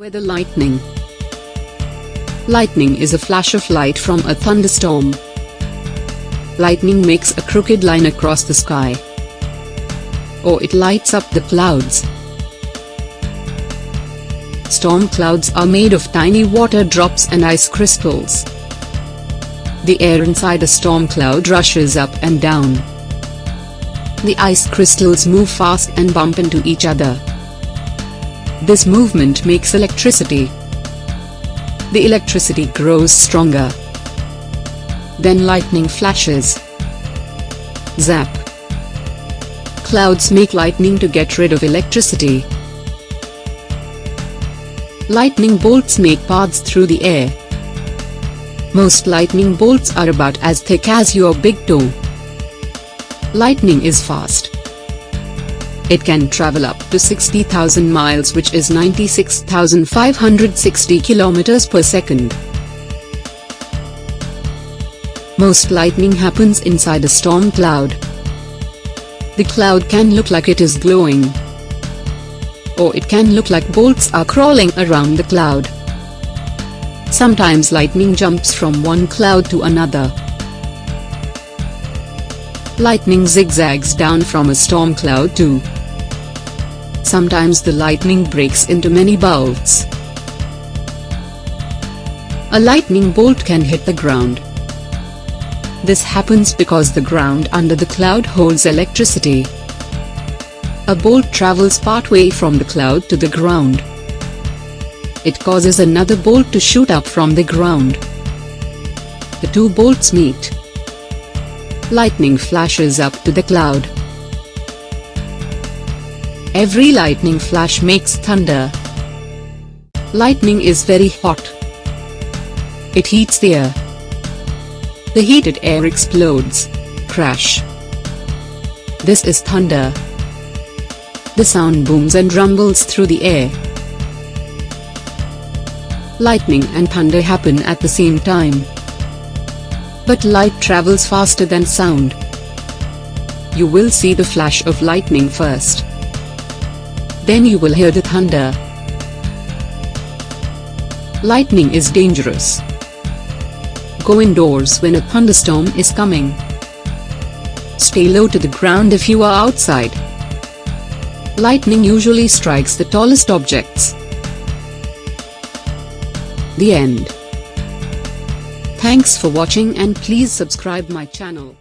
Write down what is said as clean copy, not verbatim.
Weather lightning. Lightning is a flash of light from a thunderstorm. Lightning makes a crooked line across the sky, or it lights up the clouds. Storm clouds are made of tiny water drops and ice crystals. The air inside a storm cloud rushes up and down. The ice crystals move fast and bump into each other. This movement makes electricity. The electricity grows stronger. Then lightning flashes. Zap. Clouds make lightning to get rid of electricity. Lightning bolts make paths through the air. Most lightning bolts are about as thick as your big toe. Lightning is fast. It can travel up to 60,000 miles, which is 96,560 kilometers per second. Most lightning happens inside a storm cloud. The cloud can look like it is glowing, or it can look like bolts are crawling around the cloud. Sometimes lightning jumps from one cloud to another. Lightning zigzags down from a storm cloud too. Sometimes the lightning breaks into many bolts. A lightning bolt can hit the ground. This happens because the ground under the cloud holds electricity. A bolt travels partway from the cloud to the ground. It causes another bolt to shoot up from the ground. The two bolts meet. Lightning flashes up to the cloud. Every lightning flash makes thunder. Lightning is very hot. It heats the air. The heated air explodes. Crash. This is thunder. The sound booms and rumbles through the air. Lightning and thunder happen at the same time. But light travels faster than sound. You will see the flash of lightning first. Then you will hear the thunder. Lightning is dangerous. Go indoors when a thunderstorm is coming. Stay low to the ground if you are outside. Lightning usually strikes the tallest objects. The end. Thanks for watching and please subscribe my channel.